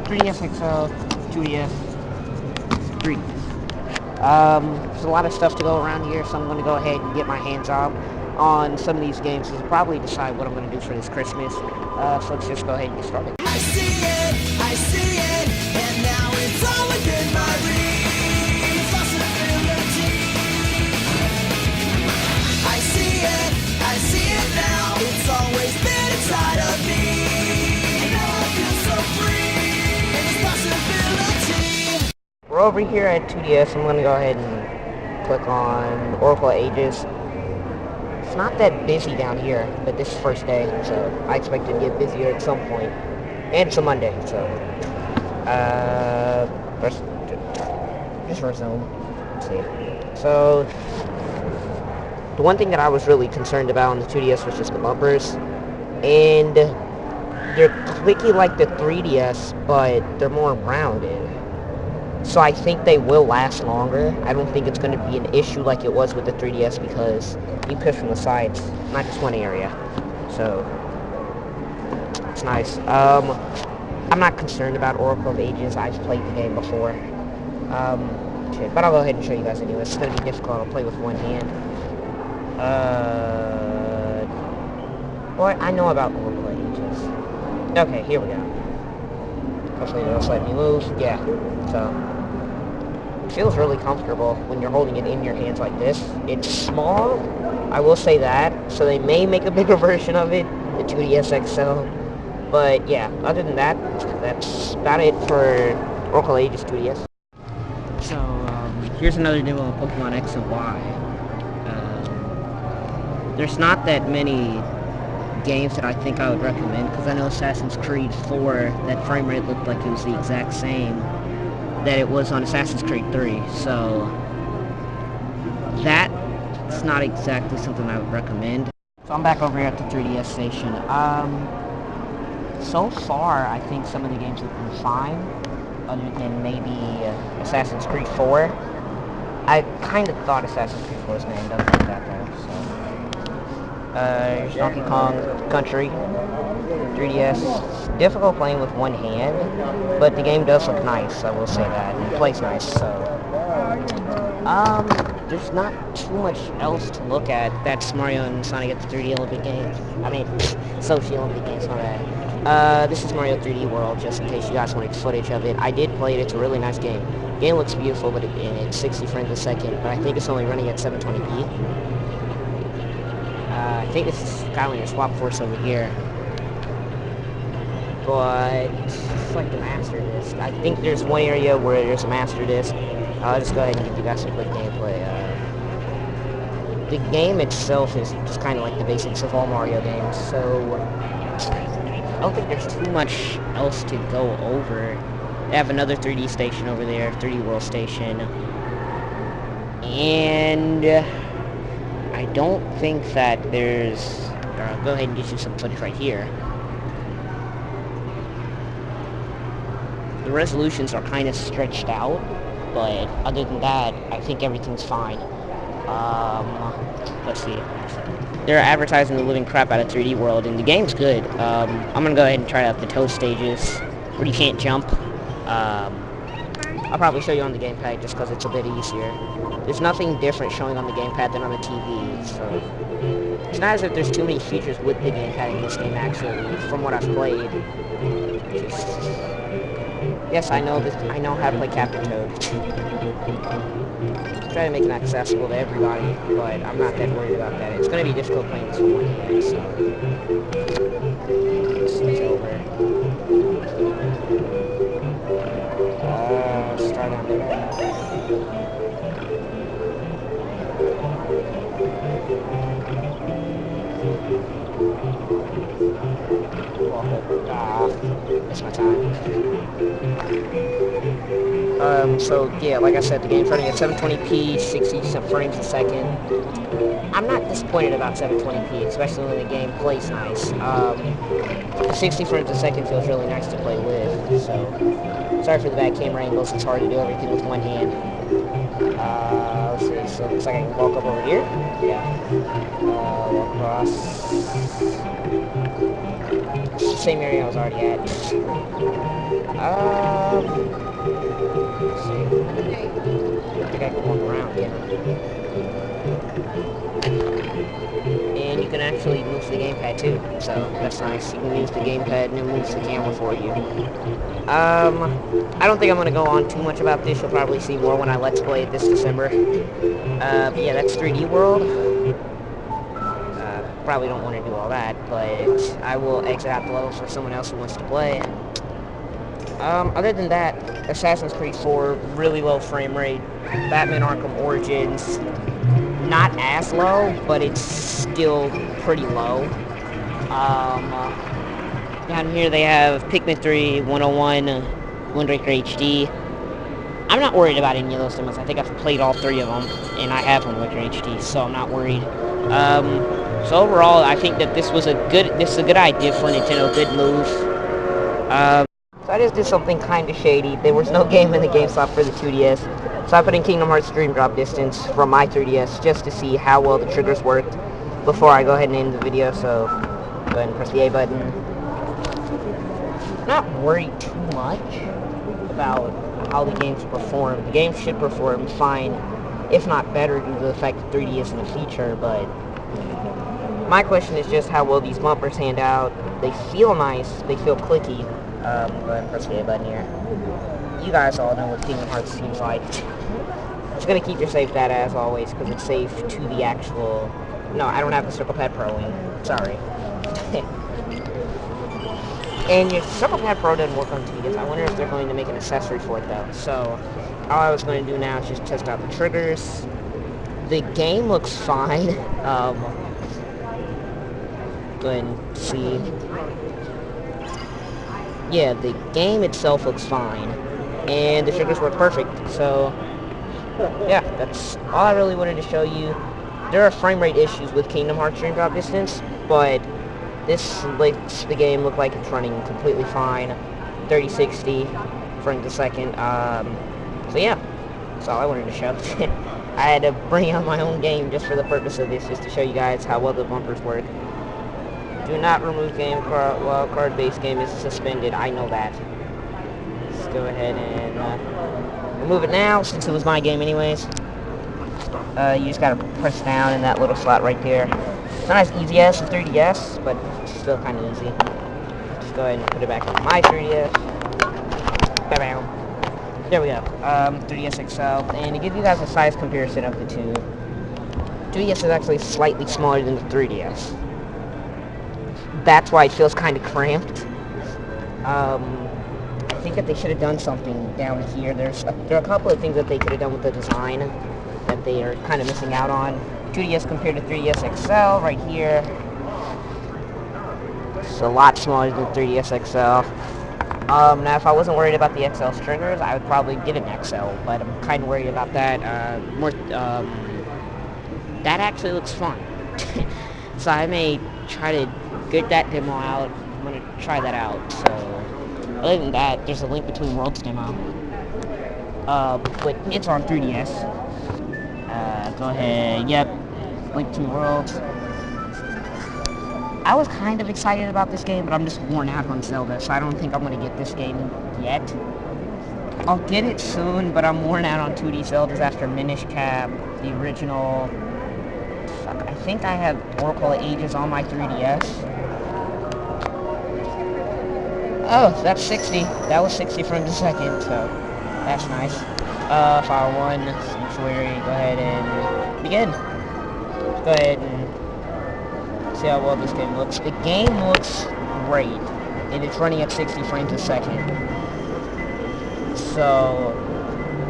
3DS XL, 2DS, 3DS. There's a lot of stuff to go around here, so I'm going to go ahead and get my hands on some of these games and probably decide what I'm going to do for this Christmas. So let's just go ahead and get started. I see it, and now it's all within my reach. Possibility. I see it now. It's always been inside of me. And now I feel so free. And it's possibility. We're over here at 2DS. I'm going to go ahead and click on Oracle Ages. It's not that busy down here, but this is first day, so I expect it to get busier at some point. And it's a Monday, so first zone. Let's see. So the one thing that I was really concerned about on the 2DS was just the bumpers, and they're clicky like the 3DS, but they're more rounded. So I think they will last longer. I don't think it's going to be an issue like it was with the 3DS because you push from the sides, not just one area. So it's nice. I'm not concerned about Oracle of Ages. I've played the game before. But I'll go ahead and show you guys anyway. It's going to be difficult. I'll play with one hand. What? I know about Oracle of Ages. Okay, here we go. Hopefully it'll let me move. Yeah. So it feels really comfortable when you're holding it in your hands like this. It's small, I will say that. So they may make a bigger version of it, the 2DS XL. But yeah, other than that, that's about it for Oracle Ages 2DS. So here's another demo of Pokemon X and Y. There's not that many games that I think I would recommend, because I know Assassin's Creed 4, that frame rate looked like it was the exact same that it was on Assassin's Creed 3, so that's not exactly something I would recommend. So I'm back over here at the 3DS station. So far, I think some of the games have been fine, other than maybe Assassin's Creed 4. I kind of thought Assassin's Creed 4 was going to end up like that, though, so. Here's Donkey Kong Country, 3DS. It's difficult playing with one hand, but the game does look nice, I will say that. It plays nice, so. There's not too much else to look at. That's Mario and Sonic at the 3D Olympic Games. I mean, Sochi Olympic Games, not bad. This is Mario 3D World, just in case you guys wanted footage of it. I did play it. It's a really nice game. The game looks beautiful, but it's 60 frames a second, but I think it's only running at 720p. I think this is Skylander Swap Force over here. But it's like the Master Disc. I think there's one area where there's a Master Disc. I'll just go ahead and give you guys some quick gameplay. The game itself is just kind of like the basics of all Mario games, so I don't think there's too much else to go over. They have another 3D station over there, 3D World Station. And I don't think that there's... I'll go ahead and get you some footage right here. The resolutions are kind of stretched out, but other than that, I think everything's fine. Let's see. They're advertising the living crap out of 3D World, and the game's good. I'm gonna go ahead and try out the Toad stages, where you can't jump. I'll probably show you on the gamepad just because it's a bit easier. There's nothing different showing on the gamepad than on the TV, so it's not as if there's too many features with the gamepad in this game, actually, from what I've played. Yes, I know how to play Captain Toad. Try to make it accessible to everybody, but I'm not that worried about that. It's going to be difficult playing this one hand, so switch over. Start on there. It's my time. So yeah, like I said, the game's running at 720p, 60 frames a second. I'm not disappointed about 720p, especially when the game plays nice. 60 frames a second feels really nice to play with, so sorry for the bad camera angles. It's hard to do everything with one hand. Let's see, so it looks like I can walk up over here. Yeah. Walk across. same area I was already at. Let's see. I think I can walk around, yeah. And you can actually move the gamepad too, so that's nice. You can use the gamepad and it moves the camera for you. I don't think I'm going to go on too much about this. You'll probably see more when I Let's Play it this December. But yeah, that's 3D World. Probably don't want to do all that, but I will exit out the level for someone else who wants to play. Other than that, Assassin's Creed 4, really low frame rate. Batman Arkham Origins, not as low, but it's still pretty low. Down here they have Pikmin 3, 101, Wind Waker HD. I'm not worried about any of those demos. I think I've played all three of them, and I have Wind Waker HD, so I'm not worried. So overall, I think that this is a good idea for Nintendo, good move. So I just did something kind of shady. There was no game in the GameStop for the 2DS, so I put in Kingdom Hearts Dream Drop Distance from my 3DS just to see how well the triggers worked before I go ahead and end the video. So go ahead and press the A button. Not worried too much about how the games perform. The game should perform fine, if not better, due to the fact that 3D isn't a feature, but my question is just how well these bumpers hand out. They feel nice, they feel clicky. Go ahead and press the A button here. You guys all know what Kingdom Hearts seems like. Just gonna keep your save data as always, because it's safe to the actual... No, I don't have the Circle Pad Pro in. Sorry. And your Circle Pad Pro doesn't work on 2DS. I wonder if they're going to make an accessory for it, though. So, all I was going to do now is just test out the triggers. The game looks fine. Go ahead and see. Yeah, the game itself looks fine. And the triggers work perfect. So, yeah, that's all I really wanted to show you. There are frame rate issues with Kingdom Hearts Dream Drop Distance, but this makes the game look like it's running completely fine. 3060 frames a second. So yeah, that's all I wanted to show. I had to bring out my own game just for the purpose of this, just to show you guys how well the bumpers work. Do not remove game while card-based game is suspended. I know that. Let's go ahead and remove it now, since it was my game anyways. You just gotta press down in that little slot right there. It's not as easy as the 3DS, but it's still kind of easy. Just go ahead and put it back in my 3DS. Bam. There we go. 3DS XL. And to give you guys a size comparison of the two, 2DS is actually slightly smaller than the 3DS. That's why it feels kind of cramped. I think that they should have done something down here. There are a couple of things that they could have done with the design that they are kind of missing out on. 2DS compared to 3DS XL right here. It's a lot smaller than 3DS XL. Now if I wasn't worried about the XL's triggers, I would probably get an XL, but I'm kind of worried about that. That actually looks fun. So I may try to get that demo out. I'm going to try that out. So other than that, there's a Link Between Worlds demo. But it's on 3DS. Go ahead, yep, Link Between Worlds. I was kind of excited about this game, but I'm just worn out on Zelda, so I don't think I'm going to get this game yet. I'll get it soon, but I'm worn out on 2D Zeldas after Minish Cap, the original. Fuck, I think I have Oracle of Ages on my 3DS. Oh, that's 60. That was 60 frames a second, so that's nice. File 1, Sanctuary, go ahead and begin. Go ahead and see how well this game looks. The game looks great, and it's running at 60 frames a second. So,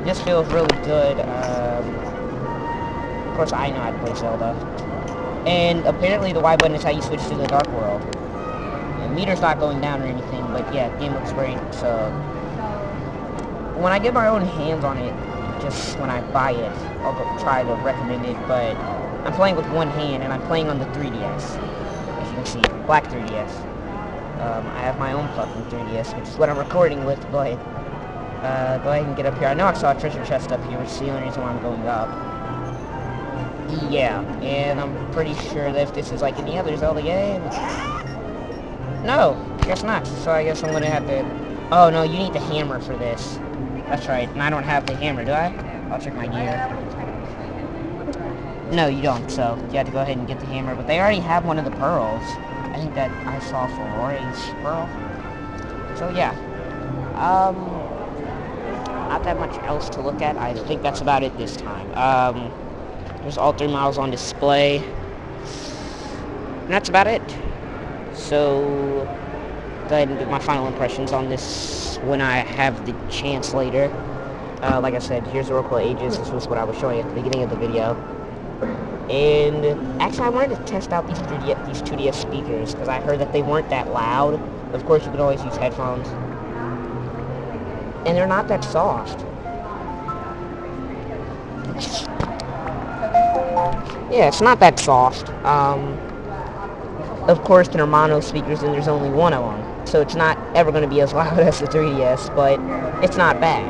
this feels really good. Of course, I know how to play Zelda. And apparently the Y button is how you switch to the Dark World. The meter's not going down or anything, but yeah, the game looks great. So, when I get my own hands on it, just when I buy it, I'll go try to recommend it, but I'm playing with one hand, and I'm playing on the 3DS. As you can see, black 3DS. I have my own fucking 3DS, which is what I'm recording with, but go ahead and get up here. I know I saw a treasure chest up here, which is the only reason why I'm going up. Yeah, and I'm pretty sure that if this is like any other Zelda game... No! Guess not. So I guess I'm gonna have to... Oh, no, you need the hammer for this. That's right. And I don't have the hammer, do I? I'll check my gear. No, you don't, so you have to go ahead and get the hammer. But they already have one of the pearls. I think that I saw for Rory's pearl. So, yeah. Not that much else to look at. I think that's about it this time. There's all 3 models on display. And that's about it. So, go ahead and do my final impressions on this when I have the chance later. Like I said, here's the Oracle Ages. This was what I was showing at the beginning of the video. And actually, I wanted to test out these 2DS speakers because I heard that they weren't that loud. Of course, you could always use headphones. And they're not that soft. Yeah, it's not that soft. Of course, they're mono speakers and there's only one of them. So it's not ever going to be as loud as the 3DS, but it's not bad.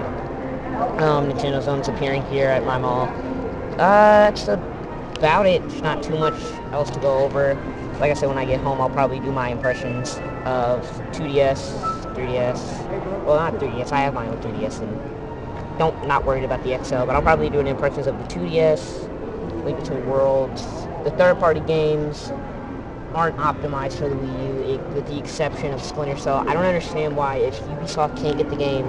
Nintendo Zone's appearing here at my mall. That's about it. There's not too much else to go over. Like I said, when I get home, I'll probably do my impressions of 2DS, 3DS. Well, not 3DS. I have my own 3DS, and not worried about the XL. But I'll probably do impressions of the 2DS, Link Between Worlds. The third-party games aren't optimized for the Wii U, with the exception of Splinter Cell. I don't understand why, if Ubisoft can't get the game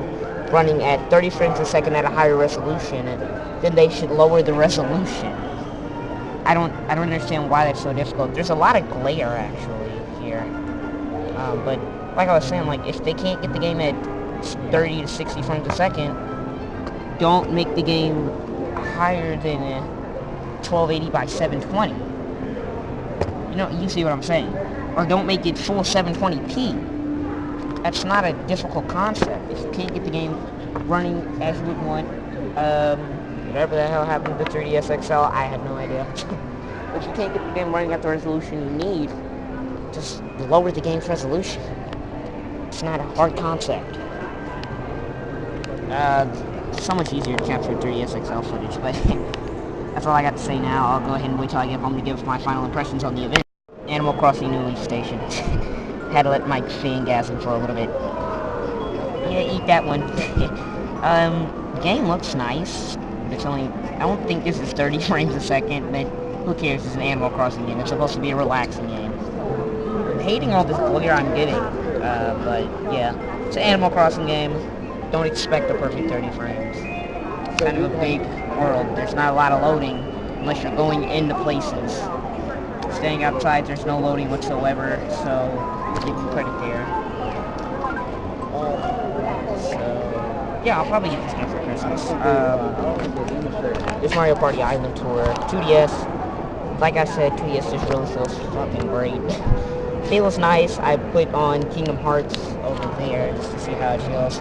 running at 30 frames a second at a higher resolution, then they should lower the resolution. I don't understand why that's so difficult. There's a lot of glare actually here, but like I was saying, like if they can't get the game at 30 to 60 frames a second, don't make the game higher than 1280 by 720. You know, you see what I'm saying? Or don't make it full 720p. That's not a difficult concept. If you can't get the game running as you would want, whatever the hell happened to the 3DS XL, I have no idea. But if you can't get the game running at the resolution you need, just lower the game's resolution. It's not a hard concept. So much easier to capture 3DS XL footage, but that's all I got to say now. I'll go ahead and wait till I get home to give my final impressions on the event. Animal Crossing New Leaf Station. Had to let Mike fangasm for a little bit. Yeah, eat that one. Game looks nice. It's only, I don't think this is 30 frames a second, but who cares? It's an Animal Crossing game. It's supposed to be a relaxing game. I'm hating all this glare I'm getting, but yeah. It's an Animal Crossing game. Don't expect a perfect 30 frames. It's kind of a big world. There's not a lot of loading unless you're going into places. Staying outside, there's no loading whatsoever, so give me credit there. So, yeah, I'll probably get this game for Christmas. This Mario Party Island Tour, 2DS. Like I said, 2DS just really feels fucking great. Feels nice. I put on Kingdom Hearts over there just to see how it feels.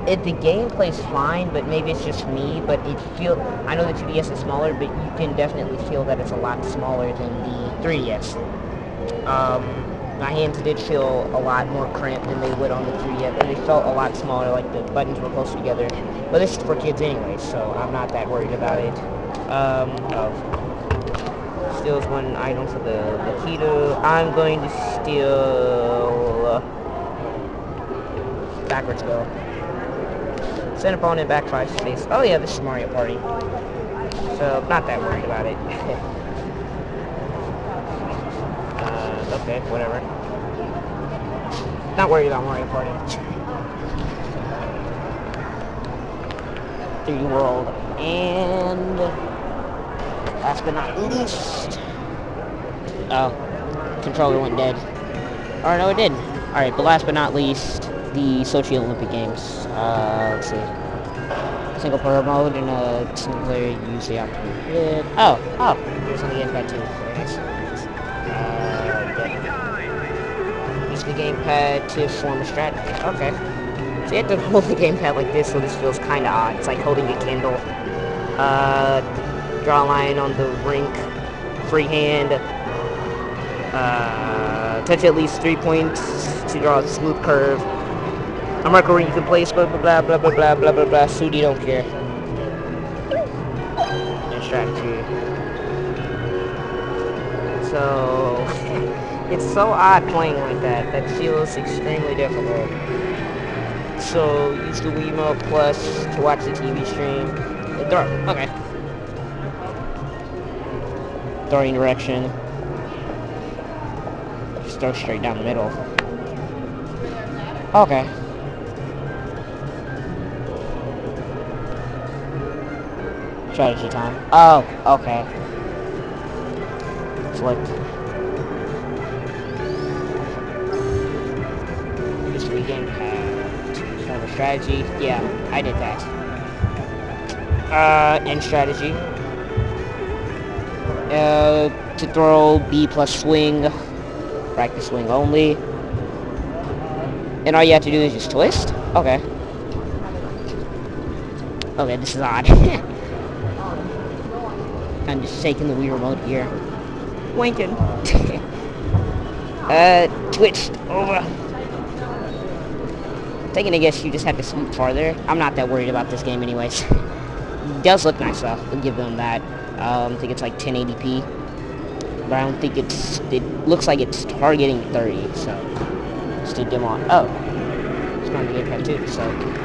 The game plays fine, but maybe it's just me, but I know the 2DS is smaller, but you can definitely feel that it's a lot smaller than the 3DS. My hands did feel a lot more cramped than they would on the 3DS, and they felt a lot smaller, like the buttons were closer together. But this is for kids anyway, so I'm not that worried about it. Steals one item for the Nikita. I'm going to steal... backwards go. Send opponent back 5 space. Oh yeah, this is Mario Party. So, not that worried about it. Okay, whatever. Not worried about Mario Party. 3D World. And... last but not least... oh. Controller went dead. Or no, it didn't. Alright, but last but not least... the Sochi Olympic Games. Let's see. Single player mode and a single player you use the optimal grid. Oh, there's on the gamepad too. Very nice. Use the gamepad to form a strategy. Okay. So you have to hold the gamepad like this, so this feels kind of odd. It's like holding a Kindle. Draw a line on the rink. Freehand. Touch at least 3 points to draw a smooth curve. A marker where you can place blah blah blah blah blah blah blah blah blah. Sudi don't care. And strategy. So It's so odd playing like that. That feels extremely difficult. So use the Wiimote Plus to watch the TV stream. Throw. Okay. Throwing direction. Just throw straight down the middle. Okay. Strategy time. Oh, okay. Flipped. Just regain kind of strategy. Yeah, I did that. In strategy. To throw B plus swing. Practice swing only. And all you have to do is just twist? Okay. Okay, this is odd. I'm just shaking the Wii remote here. Winking. Twitched over. Taking a guess, you just have to swoop farther. I'm not that worried about this game anyways. It does look nice though. I'll give them that. I think it's like 1080p. But I don't think it looks like it's targeting 30, so just a demo on. Oh. It's going to be gamepad too, so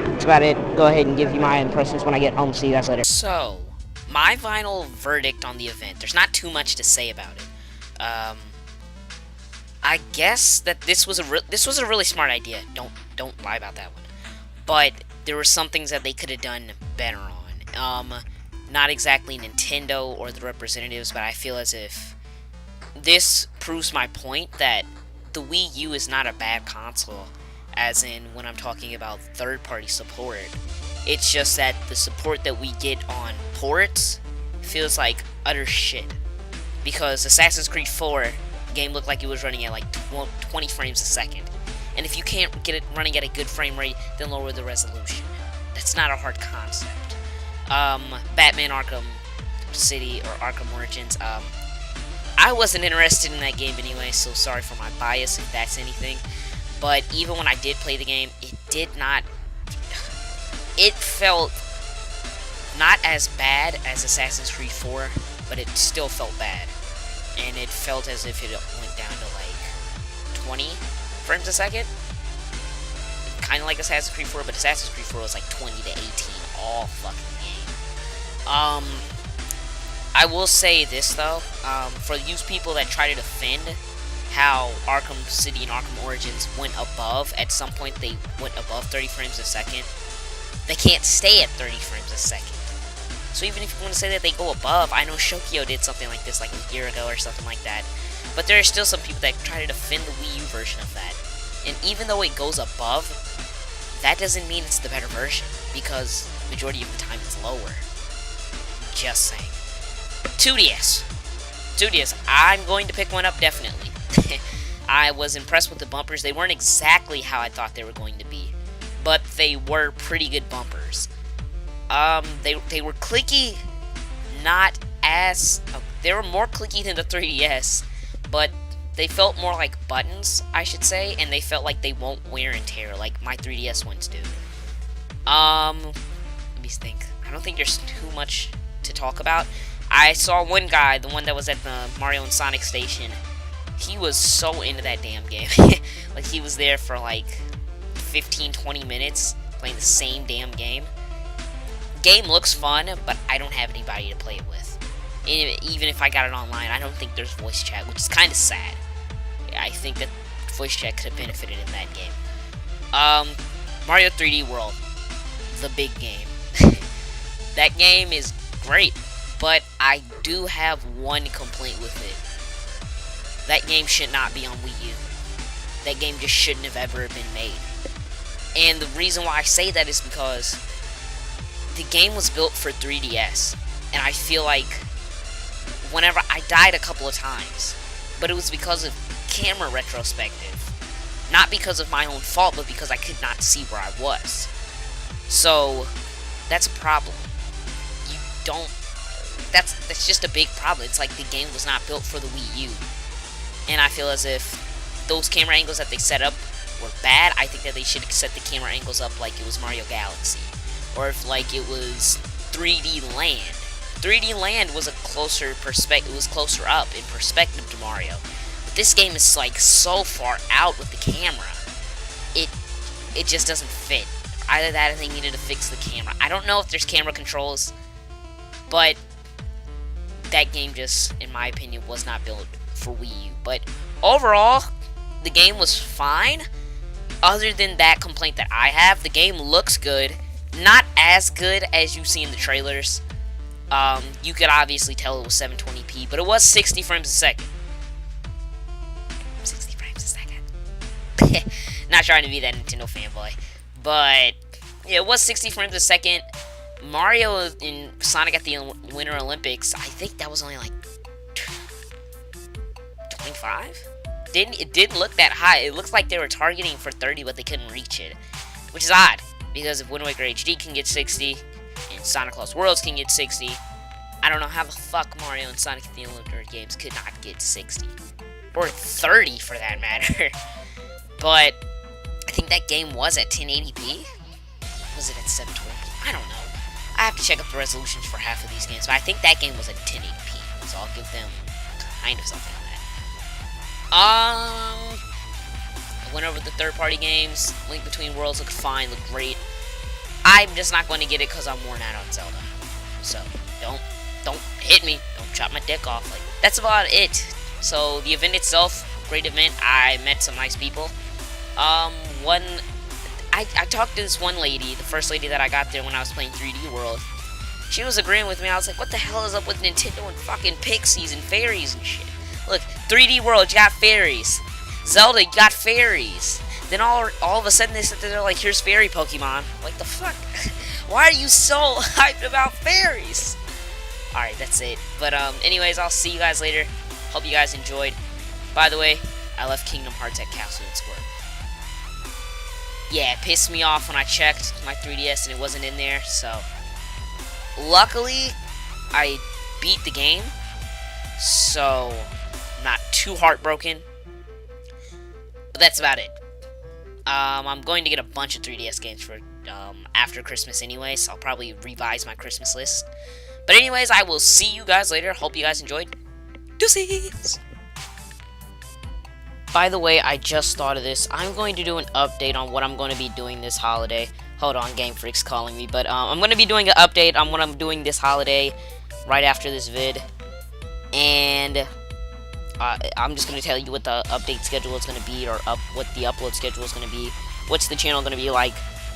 that's about it. Go ahead and give you my impressions when I get home. See you guys later. So, my final verdict on the event. There's not too much to say about it. I guess that this was a really smart idea. Don't lie about that one. But there were some things that they could have done better on. Not exactly Nintendo or the representatives, but I feel as if this proves my point that the Wii U is not a bad console, as in when I'm talking about third-party support. It's just that the support that we get on ports feels like utter shit. Because Assassin's Creed 4, the game looked like it was running at like 20 frames a second. And if you can't get it running at a good frame rate, then lower the resolution. That's not a hard concept. Batman Arkham City or Arkham Origins, I wasn't interested in that game anyway, so sorry for my bias if that's anything. But even when I did play the game, it felt not as bad as Assassin's Creed 4, but it still felt bad. And it felt as if it went down to like 20 frames a second. Kind of like Assassin's Creed 4, but Assassin's Creed 4 was like 20 to 18 all fucking game. I will say this though, for you people that try to defend how Arkham City and Arkham Origins went above, at some point they went above 30 frames a second, they can't stay at 30 frames a second. So even if you want to say that they go above, I know Shokio did something like this like a year ago or something like that, but there are still some people that try to defend the Wii U version of that. And even though it goes above, that doesn't mean it's the better version, because majority of the time it's lower. Just saying. 2DS. I'm going to pick one up, definitely. I was impressed with the bumpers. They weren't exactly how I thought they were going to be, but they were pretty good bumpers. They were clicky, not as... they were more clicky than the 3DS, but they felt more like buttons, I should say, and they felt like they won't wear and tear like my 3DS ones do. Let me think. I don't think there's too much to talk about. I saw one guy, the one that was at the Mario and Sonic station. He was so into that damn game. Like, he was there for like 15-20 minutes playing the same damn game. Game looks fun, but I don't have anybody to play it with. And even if I got it online, I don't think there's voice chat, which is kind of sad. Yeah, I think that voice chat could have benefited in that game. Mario 3D World, the big game. That game is great, but I do have one complaint with it. That game should not be on Wii U. That game just shouldn't have ever been made. And the reason why I say that is because the game was built for 3DS, and I feel like whenever I died a couple of times, but it was because of camera retrospective. Not because of my own fault, but because I could not see where I was. So, that's a problem. You don't... That's just a big problem. It's like the game was not built for the Wii U. And I feel as if those camera angles that they set up were bad. I think that they should have set the camera angles up like it was Mario Galaxy. Or if like it was 3D Land. 3D Land was a closer perspective. It was closer up in perspective to Mario. But this game is like so far out with the camera. It just doesn't fit. Either that or they needed to fix the camera. I don't know if there's camera controls, but that game just, in my opinion, was not built for Wii U. But overall, the game was fine. Other than that complaint that I have, the game looks good. Not as good as you see in the trailers. You could obviously tell it was 720p, but it was 60 frames a second. 60 frames a second. Not trying to be that Nintendo fanboy, but yeah, it was 60 frames a second. Mario in Sonic at the Winter Olympics, I think that was only like 25. It didn't look that high. It looks like they were targeting for 30, but they couldn't reach it, which is odd because if Wind Waker HD can get 60 and Sonic Lost Worlds can get 60, I don't know how the fuck Mario and Sonic at the Olympic Games could not get 60 or 30 for that matter. But I think that game was at 1080p. Was it at 720p? I don't know. I have to check up the resolutions for half of these games, but I think that game was at 1080p, so I'll give them kind of something on that. I went over the third-party games. Link Between Worlds looked fine, looked great. I'm just not going to get it because I'm worn out on Zelda. So don't hit me. Don't chop my dick off. Like, that's about it. So the event itself, great event. I met some nice people. I talked to this one lady, the first lady that I got there when I was playing 3D World. She was agreeing with me. I was like, what the hell is up with Nintendo and fucking pixies and fairies and shit? Look, 3D World, you got fairies. Zelda, you got fairies. Then all of a sudden they sit there like, here's fairy Pokemon. Like, the fuck? Why are you so hyped about fairies? Alright, that's it. But anyways, I'll see you guys later. Hope you guys enjoyed. By the way, I left Kingdom Hearts at Castle and Square. Yeah, it pissed me off when I checked my 3DS and it wasn't in there, so luckily I beat the game, so I'm not too heartbroken. But that's about it. I'm going to get a bunch of 3DS games for after Christmas anyway, so I'll probably revise my Christmas list. But anyways, I will see you guys later. Hope you guys enjoyed. Deuces! By the way, I just thought of this. I'm going to do an update on what I'm going to be doing this holiday. Hold on, Game Freak's calling me. But I'm going to be doing an update on what I'm doing this holiday right after this vid. And I'm just going to tell you what the update schedule is going to be, or what the upload schedule is going to be. What's the channel going to be like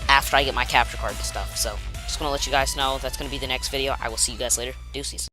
after I get my capture card and stuff. So, just going to let you guys know that's going to be the next video. I will see you guys later. Deuces.